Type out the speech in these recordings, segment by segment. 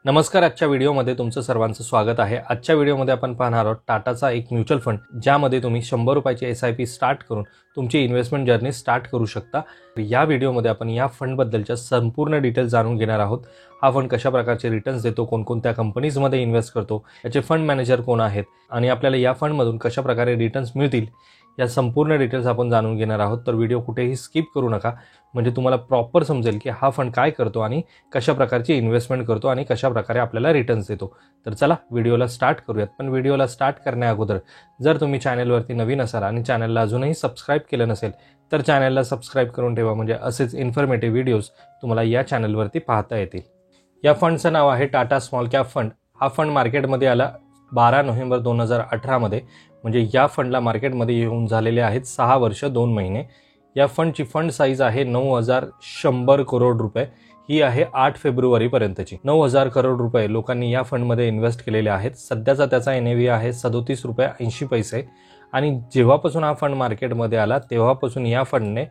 नमस्कार. आजच्या व्हिडिओमध्ये तुमचं सर्वांचं स्वागत आहे. आजच्या व्हिडिओमध्ये आपण पाहणार आहोत टाटाचा एक म्युच्युअल फंड, ज्यामध्ये तुम्ही 100 रुपयाची SIP स्टार्ट करून तुमची इन्व्हेस्टमेंट जर्नी स्टार्ट करू शकता. या व्हिडिओमध्ये आपण या फंडबद्दलच्या संपूर्ण डिटेल्स जाणून घेणार आहोत. हा फंड कशा प्रकारचे रिटर्न्स देतो, कोणकोणत्या कंपनीजमध्ये इन्व्हेस्ट करतो, याचे फंड मॅनेजर कोण आहेत आणि आपल्याला या फंडमधून कशा प्रकारे रिटर्न्स मिळतील, या संपूर्ण डिटेल्स आपण जाणून घेणार आहोत. तर व्हिडिओ कुठेही स्किप करू नका, म्हणजे तुम्हाला प्रॉपर समजेल की हा फंड काय करतो आणि कशा प्रकारची इन्व्हेस्टमेंट करतो आणि कशा प्रकारे आपल्याला रिटर्न्स देतो. तर चला व्हिडिओला स्टार्ट करूयात. पण व्हिडिओला स्टार्ट करण्याअगोदर जर तुम्ही चॅनलवरती नवीन असाल आणि चॅनलला अजूनही सबस्क्राईब केलं नसेल तर चॅनलला सबस्क्राईब करून ठेवा, म्हणजे असेच इन्फॉर्मेटिव्ह व्हिडिओज तुम्हाला या चॅनलवरती पाहता येतील. या फंडचं नाव आहे टाटा स्मॉल कॅप फंड. हा फंड मार्केटमध्ये आला 12 नोव्हेंबर 2018 मध्ये, म्हणजे या फंडला मार्केटमध्ये येऊन झालेले आहेत 6 वर्ष 2 महिने. या फंडची फंड साईज आहे 9,100 करोड रुपये. ही आहे 8 फेब्रुवारीपर्यंतची. 9,000 करोड रुपये लोकांनी या फंडमध्ये इन्व्हेस्ट केलेले आहेत. सध्याचा त्याचा NAV आहे 37 रुपये 80 पैसे. आणि जेव्हापासून हा फंड मार्केटमध्ये आला तेव्हापासून या फंडने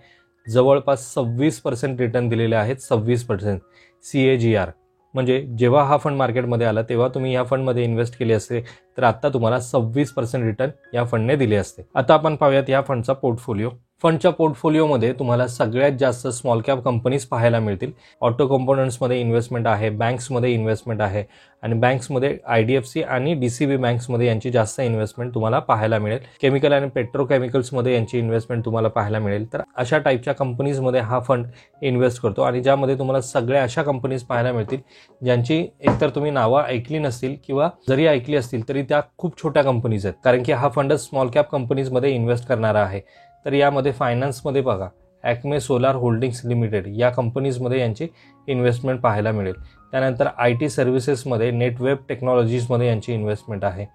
जवळपास 26% रिटर्न दिलेले आहेत. 26% CAGR. म्हणजे जेव्हा हा फंड मार्केटमध्ये आला तेव्हा तुम्ही या फंडमध्ये इन्व्हेस्ट केले असते तर आता तुम्हाला 26% रिटर्न या फंडने दिले असते. आता आपण पाहूयात या फंडचा पोर्टफोलिओ. फंडच्या पोर्टफोलिओमध्ये तुम्हाला सगळ्यात जास्त स्मॉल कॅप कंपनीज पाहायला मिळतील. ऑटो कंपोनंट्समध्ये इन्व्हेस्टमेंट आहे, बँक्समध्ये इन्व्हेस्टमेंट आहे आणि बँक्समध्ये IDFC आणि DCB बँक्समध्ये यांची जास्त इन्व्हेस्टमेंट तुम्हाला पाहायला मिळेल. केमिकल आणि पेट्रोकेमिकल्समध्ये यांची इन्व्हेस्टमेंट तुम्हाला पाहायला मिळेल. तर अशा टाईपच्या कंपनीजमध्ये हा फंड इन्व्हेस्ट करतो आणि ज्यामध्ये तुम्हाला सगळ्या अशा कंपनीज पाहायला मिळतील ज्यांची एकतर तुम्ही नावं ऐकली नसतील किंवा जरी ऐकली असतील तरी त्या खूप छोट्या कंपनीज आहेत, कारण की हा फंड स्मॉल कॅप कंपनीजमध्ये इन्व्हेस्ट करणारा आहे. तर यामध्ये फायनान्समध्ये बघा, ॲक्मे सोलार होल्डिंग्स लिमिटेड या कंपनीजमध्ये यांची इन्व्हेस्टमेंट पाहायला मिळेल. त्यानंतर IT सर्व्हिसेसमध्ये नेटवेब टेक्नॉलॉजीजमध्ये यांची इन्व्हेस्टमेंट आहे.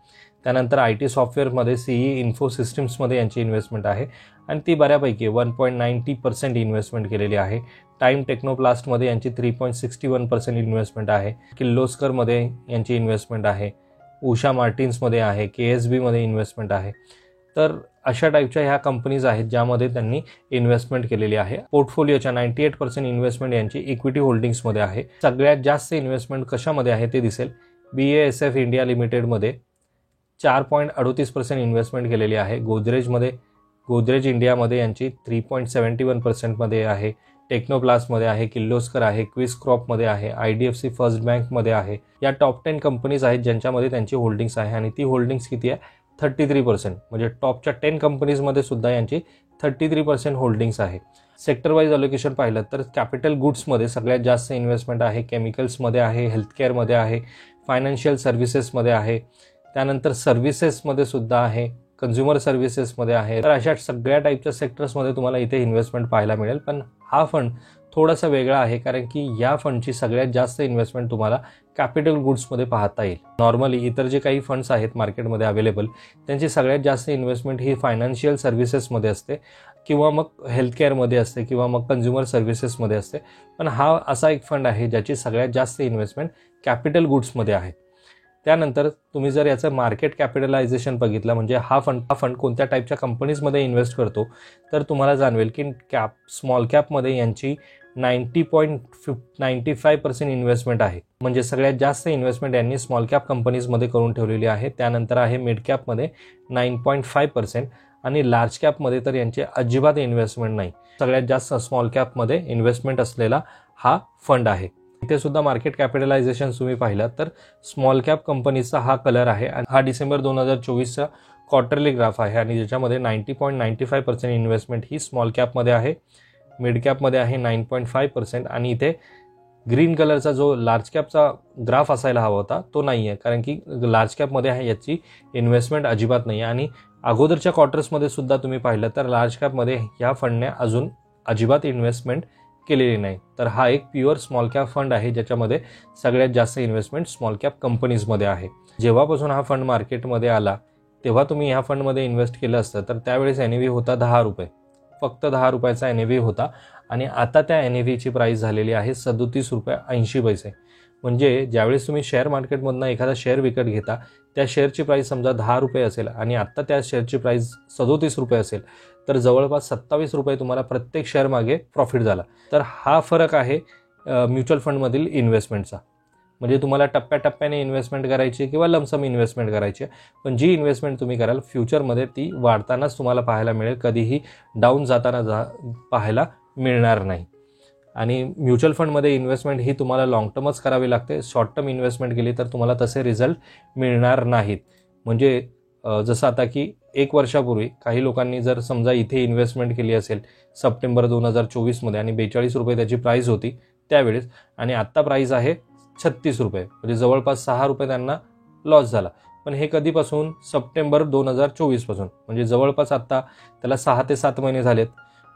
त्यानंतर IT सॉफ्टवेअरमध्ये CE इन्फो सिस्टम्समध्ये यांची इन्व्हेस्टमेंट आहे आणि ती बऱ्यापैकी 1.90% इन्व्हेस्टमेंट केलेली आहे. टाईम टेक्नोप्लास्टमध्ये यांची 3.61% इन्व्हेस्टमेंट आहे. किर्लोस्करमध्ये यांची इन्व्हेस्टमेंट आहे. उषा मार्टिन्समध्ये आहे. KSBमध्ये इन्व्हेस्टमेंट आहे. तर अशा टाईपच्या ह्या कंपनीज आहेत ज्यामध्ये त्यांनी इन्व्हेस्टमेंट केलेली आहे. पोर्टफोलिओच्या 98% इन्व्हेस्टमेंट यांची इक्विटी होल्डिंग्समध्ये आहे. सगळ्यात जास्त इन्व्हेस्टमेंट कशामध्ये आहे ते दिसेल. BASF इंडिया लिमिटेडमध्ये 4.38% इन्व्हेस्टमेंट केलेली आहे. गोदरेज इंडियामध्ये यांची 3.71% मध्ये आहे. टेक्नोप्लास्टमध्ये आहे, किर्लोस्कर आहे, क्विस क्रॉपमध्ये आहे, IDFC फर्स्ट बँकमध्ये आहे. या टॉप 10 कंपनीज आहेत ज्यांच्यामध्ये त्यांची होल्डिंग्स आहे आणि ती होल्डिंग्स किती आहे? 33%. म्हणजे टॉपच्या 10 कंपनीजमध्ये सुद्धा यांची 33% होल्डिंग्स आहे. सेक्टर वाईज अलोकेशन पाहिलं तर कॅपिटल गुड्समध्ये सगळ्यात जास्त इन्व्हेस्टमेंट आहे. केमिकल्समध्ये आहे, हेल्थकेअरमध्ये आहे, फायनान्शियल सर्व्हिसेसमध्ये आहे, त्यानंतर सर्व्हिसेसमध्ये सुद्धा आहे, कन्झ्युमर सर्व्हिसेसमध्ये आहे. तर अशा सगळ्या टाईपच्या सेक्टर्समध्ये तुम्हाला इथे इन्व्हेस्टमेंट पाहायला मिळेल. पण हा फंड थोडासा वेगळा आहे कारण की या फंडची सगळ्यात जास्त इन्व्हेस्टमेंट तुम्हाला कॅपिटल गुड्समध्ये पाहता येईल. नॉर्मली इतर जे काही फंड्स आहेत मार्केटमध्ये अवेलेबल त्यांची सगळ्यात जास्त इन्व्हेस्टमेंट ही फायनान्शियल सर्व्हिसेसमध्ये असते किंवा मग हेल्थकेअरमध्ये असते किंवा मग कन्झ्युमर सर्व्हिसेसमध्ये असते. पण हा असा एक फंड आहे ज्याची सगळ्यात जास्त इन्व्हेस्टमेंट कॅपिटल गुड्समध्ये आहे. त्यानंतर तुम्ही जर याचं मार्केट कॅपिटलायझेशन बघितलं, म्हणजे हा फंड कोणत्या टाईपच्या कंपनीजमध्ये इन्व्हेस्ट करतो, तर तुम्हाला जाणवेल की स्मॉल कॅपमध्ये यांची 90.95% इन्व्हेस्टमेंट आहे. म्हणजे सगळ्यात जास्त इन्व्हेस्टमेंट यांनी स्मॉल कॅप कंपनीजमध्ये करून ठेवलेली आहे. त्यानंतर आहे मिड कॅपमध्ये 9.5% आणि लार्ज कॅपमध्ये तर यांची अजिबात इन्व्हेस्टमेंट नाही. सगळ्यात जास्त स्मॉल कॅपमध्ये इन्व्हेस्टमेंट असलेला हा फंड आहे. इथे सुद्धा मार्केट कॅपिटलायझेशन तुम्ही पाहिलं तर स्मॉल कॅप कंपनीचा हा कलर आहे आणि हा डिसेंबर 2024चा क्वार्टरली ग्राफ आहे आणि ज्याच्यामध्ये 90.95% इन्व्हेस्टमेंट ही स्मॉल कॅपमध्ये आहे. मिड कॅपमध्ये आहे 9.5% आणि इथे ग्रीन कलरचा जो लार्ज कॅपचा ग्राफ असायला हवा होता तो नाही आहे, कारण की लार्ज कॅपमध्ये आहे याची इन्व्हेस्टमेंट अजिबात नाही आहे. आणि अगोदरच्या क्वार्टर्समध्ये सुद्धा तुम्ही पाहिलं तर लार्ज कॅपमध्ये या फंडने अजून अजिबात इन्व्हेस्टमेंट केलेली नाही. तर हा एक प्युअर स्मॉल कॅप फंड आहे ज्याच्यामध्ये सगळ्यात जास्त इन्व्हेस्टमेंट स्मॉल कॅप कंपनीजमध्ये आहे. जेव्हापासून हा फंड मार्केटमध्ये आला तेव्हा तुम्ही ह्या फंडमध्ये इन्व्हेस्ट केलं असतं तर त्यावेळेस NAV होता 10 रुपये, फक्त 10 रुपयाचा NAV होता आणि आता त्या NAVची प्राईस झालेली आहे 37 रुपये 80 पैसे. म्हणजे ज्यावेळेस तुम्ही शेअर मार्केटमधनं एखादा शेअर विकत घेता त्या शेअरची प्राईस समजा 10 रुपये असेल आणि आत्ता त्या शेअरची प्राईस 37 रुपये असेल तर जवळपास 27 रुपये तुम्हाला प्रत्येक शेअर मागे प्रॉफिट झाला. तर हा फरक आहे म्युच्युअल फंडमधील इन्व्हेस्टमेंटचा. म्हणजे तुम्हाला टप्प्याटप्प्याने इन्व्हेस्टमेंट करायची किंवा लमसम इन्व्हेस्टमेंट करायची, पण जी इन्व्हेस्टमेंट तुम्ही कराल फ्युचरमध्ये ती वाढतानाच तुम्हाला पाहायला मिळेल, कधीही डाऊन जाताना पाहायला मिळणार नाही. आणि म्युच्युअल फंडमध्ये इन्व्हेस्टमेंट ही तुम्हाला लाँग टर्मच करावी लागते. शॉर्ट टर्म इन्व्हेस्टमेंट केली तर तुम्हाला तसे रिझल्ट मिळणार नाहीत. म्हणजे जसं आता की 1 वर्षापूर्वी काही लोकांनी जर समजा इथे इन्व्हेस्टमेंट केली असेल सप्टेंबर 2024मध्ये आणि 42 रुपये त्याची प्राईस होती त्यावेळेस, आणि आत्ता प्राईस आहे 36 रुपये, म्हणजे जवळपास 6 रुपये त्यांना लॉस झाला. पण हे कधीपासून? सप्टेंबर 2024पासून, म्हणजे जवळपास आत्ता त्याला 6 ते 7 महिने झालेत.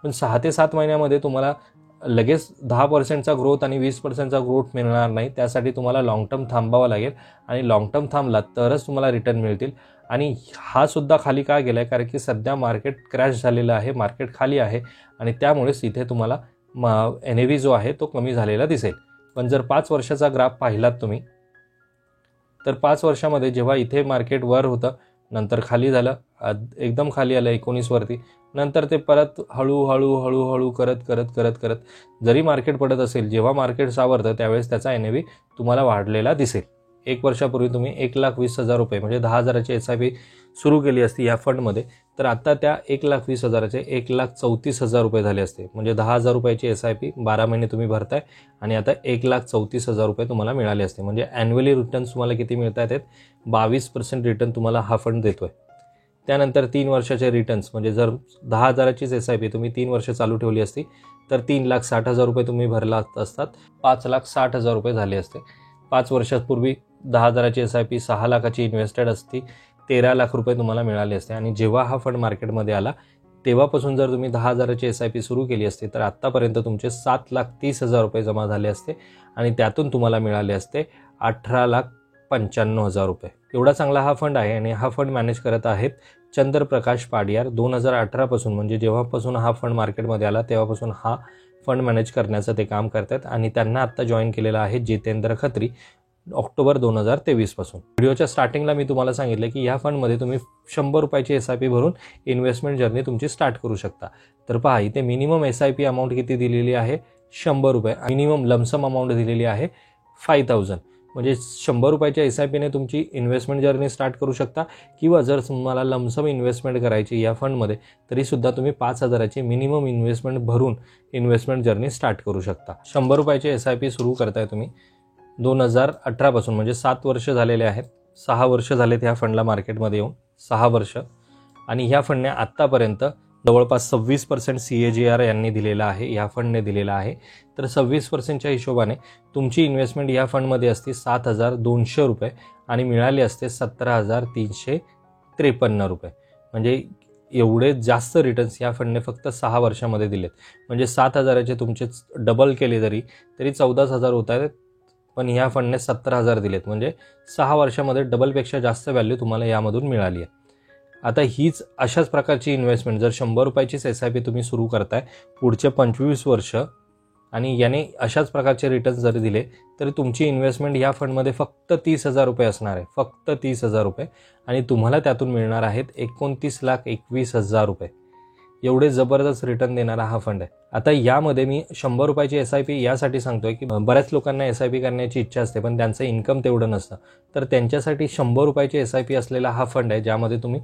पण 6 ते 7 महिन्यामध्ये तुम्हाला लगेच 10%चा ग्रोथ आणि 20%चा ग्रोथ मिळणार नाही. त्यासाठी तुम्हाला लाँग टर्म थांबावं लागेल, आणि लाँग टर्म थांबला तरच तुम्हाला रिटर्न मिळतील. आणि हा सुद्धा खाली का गेला आहे? कारण की सध्या मार्केट क्रॅश झालेलं आहे, मार्केट खाली आहे, आणि त्यामुळेच इथे तुम्हाला NAV जो आहे तो कमी झालेला दिसेल. पण जर 5 वर्षाचा ग्राफ पाहिलात तुम्ही, तर 5 वर्षामध्ये जेव्हा इथे मार्केट वर होतं, नंतर खाली झालं, एकदम खाली आलं 19 वरती, नंतर ते परत हळूहळू करत जरी मार्केट पडत असेल, जेव्हा मार्केट सावरतं त्यावेळेस त्याचा NAV तुम्हाला वाढलेला दिसेल. 1 वर्षापूर्वी तुम्ही 1,20,000 रुपये म्हणजे 10,000ची SIP सुरू केली असती या फंडमध्ये, तर आता त्या 1,20,000चे 1,34,000 रुपये झाले असते. म्हणजे 10,000 रुपयाची SIP 12 महिने तुम्ही भरताय, आणि आता 1,34,000 रुपये तुम्हाला मिळाले असते. म्हणजे ॲन्युअली रिटर्न्स तुम्हाला किती मिळत आहेत? 22% रिटर्न तुम्हाला हा फंड देतोय. त्यानंतर 3 वर्षाचे रिटर्न्स, म्हणजे जर 10,000चीच SIP तुम्ही 3 वर्ष चालू ठेवली असती तर 3,60,000 रुपये तुम्ही भरला असतात, 5,60,000 रुपये झाले असते. 5 वर्षापूर्वी 10,000ची SIP 6 लाखाची इन्व्हेस्टेड असती, 13 लाख रुपये तुम्हाला मिळाले असते. आणि जेव्हा हा फंड मार्केटमध्ये आला तेव्हापासून जर तुम्ही 10,000ची SIP सुरू केली असती तर आत्तापर्यंत तुमचे 7,30,000 रुपये जमा झाले असते, आणि त्यातून तुम्हाला मिळाले असते 18,95,000 रुपये. एवढा चांगला हा फंड आहे, आणि हा फंड मॅनेज करत आहेत चंद्रप्रकाश पाडियार. 2018पासून, म्हणजे जेव्हापासून हा फंड मार्केटमध्ये आला तेव्हापासून हा फंड मॅनेज करण्याचं ते काम करतात, आणि त्यांना आत्ता जॉईन केलेलं आहे जितेंद्र खत्री ऑक्टोबर 2023पासून. व्हिडिओच्या स्टार्टिंगला मी तुम्हाला सांगितलं की या फंडमध्ये तुम्ही 100 रुपयाची SIP भरून इन्व्हेस्टमेंट जर्नी तुमची स्टार्ट करू शकता. तर पहा, इथे मिनिमम SIP अमाऊंट किती दिलेली आहे? 100 रुपये. मिनिमम लमसम अमाऊंट दिलेली आहे 5,000. म्हणजे 100 रुपयाच्या SIPने तुमची इन्व्हेस्टमेंट जर्नी स्टार्ट करू शकता, किंवा जर तुम्हाला लमसम इन्व्हेस्टमेंट करायची या फंडमध्ये तरीसुद्धा तुम्ही 5,000ची मिनिमम इन्व्हेस्टमेंट भरून इन्व्हेस्टमेंट जर्नी स्टार्ट करू शकता. 100 रुपयाची SIP सुरू करताय तुम्ही 2018पासून, म्हणजे 7 वर्ष झालेले आहेत. 6 वर्ष झालेत ह्या फंडला मार्केटमध्ये येऊन, 6 वर्ष. आणि ह्या फंडने आत्तापर्यंत जवळपास 26% CAGR यांनी दिलेला आहे, या फंडने दिलेला आहे. तर 26%च्या हिशोबाने तुमची इन्व्हेस्टमेंट या फंडमध्ये असते 7,200 रुपये, आणि मिळाले असते 17,353 रुपये. म्हणजे एवढे जास्त रिटर्न्स या फंडने फक्त 6 वर्षामध्ये दिलेत. म्हणजे 7,000चे तुमचे डबल केले तरी 14,000 होत आहेत, पण ह्या फंडने 17,000 दिलेत. म्हणजे 6 वर्षामध्ये डबलपेक्षा जास्त व्हॅल्यू तुम्हाला यामधून मिळाली आहे. आता हीच अशाच प्रकारची इन्व्हेस्टमेंट जर 100 रुपयाचीच SIP तुम्ही सुरू करताय पुढचे 25 वर्ष, आणि याने अशाच प्रकारचे रिटर्न्स जर दिले तरी तुमची इन्व्हेस्टमेंट या फंडमध्ये फक्त 30,000 रुपये असणार आहे, फक्त 30,000 रुपये, आणि तुम्हाला त्यातून मिळणार आहेत 29,21,000 रुपये. एवढे जबरदस्त रिटर्न देणारा हा फंड आहे. आता यामध्ये मी 100 रुपयाची SIP यासाठी सांगतोय की बऱ्याच लोकांना SIP करण्याची इच्छा असते, पण त्यांचं इन्कम तेवढं नसतं. तर त्यांच्यासाठी 100 रुपयाची SIP असलेला हा फंड आहे, ज्यामध्ये तुम्ही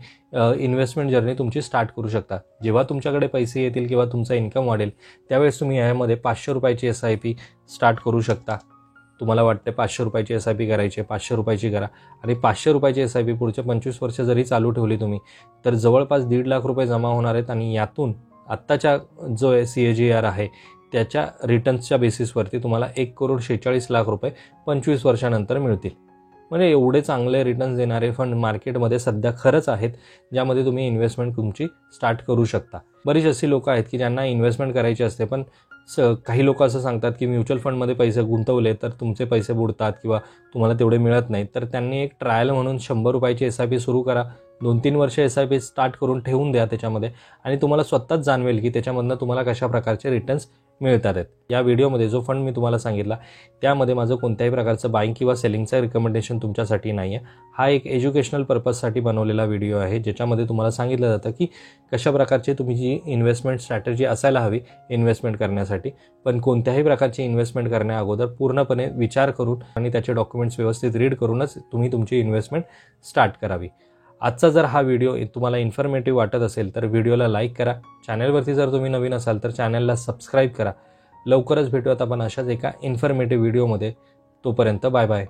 इन्व्हेस्टमेंट जर्नी तुमची स्टार्ट करू शकता. जेव्हा तुमच्याकडे पैसे येतील किंवा तुमचा इन्कम वाढेल त्यावेळेस तुम्ही यामध्ये 500 रुपयाची SIP स्टार्ट करू शकता. तुम्हाला वाटते 500 रुपयाची SIP करायची, 500 रुपयाची करा, आणि 500 रुपयाची SIP पुढचे 25 वर्ष जरी चालू ठेवली तुम्ही तर जवळपास 1.5 लाख रुपये जमा होणार आहेत, आणि यातून आत्ताच्या जो CAGR आहे त्याच्या रिटर्न्सच्या बेसिसवरती तुम्हाला 1,46,00,000 रुपये 25 वर्षानंतर मिळतील. म्हणजे एवढे चांगले रिटर्न्स देणारे फंड मार्केटमध्ये सध्या खरंच आहेत, ज्यामध्ये तुम्ही इन्व्हेस्टमेंट तुमची स्टार्ट करू शकता. बरीच अशी लोकं आहेत की ज्यांना इन्व्हेस्टमेंट करायची असते, पण काही लोक असं सांगतात की म्युच्युअल फंडमध्ये पैसे गुंतवले तर तुमचे पैसे बुडतात किंवा तुम्हाला तेवढे मिळत नाहीत. तर त्यांनी एक ट्रायल म्हणून 100 रुपयाची SIP सुरू करा, 2-3 वर्ष SIP स्टार्ट करून ठेवून द्या त्याच्यामध्ये आणि तुम्हाला स्वतःच जाणवेल की त्याच्यामधनं तुम्हाला कशा प्रकारचे रिटर्न्स मिळतात आहेत. या व्हिडिओमध्ये जो फंड मी तुम्हाला सांगितला त्यामध्ये माझं कोणत्याही प्रकारचं बाईंग किंवा सेलिंगचं रिकमेंडेशन तुमच्यासाठी नाही आहे. हा एक एज्युकेशनल पर्पजसाठी बनवलेला व्हिडिओ आहे, ज्याच्यामध्ये तुम्हाला सांगितलं जातं की कशा प्रकारचे तुम्ही जी इन्व्हेस्टमेंट स्ट्रॅटेजी असायला हवी इन्व्हेस्टमेंट करण्यासाठी. पण कोणत्याही प्रकारची इन्व्हेस्टमेंट करण्या अगोदर पूर्णपणे विचार करून आणि त्याचे डॉक्युमेंट्स व्यवस्थित रीड करूनच तुम्ही तुमची इन्व्हेस्टमेंट स्टार्ट करावी. आजचा जर हा व्हिडिओ तुम्हाला इन्फॉर्मेटिव्ह वाटत असेल तर व्हिडिओला लाईक करा. चॅनलवरती जर तुम्ही नवीन असाल तर चॅनलला सबस्क्राईब करा. लवकरच भेटूयात आपण अशाच एका इन्फॉर्मेटिव्ह व्हिडिओमध्ये. तोपर्यंत बाय बाय.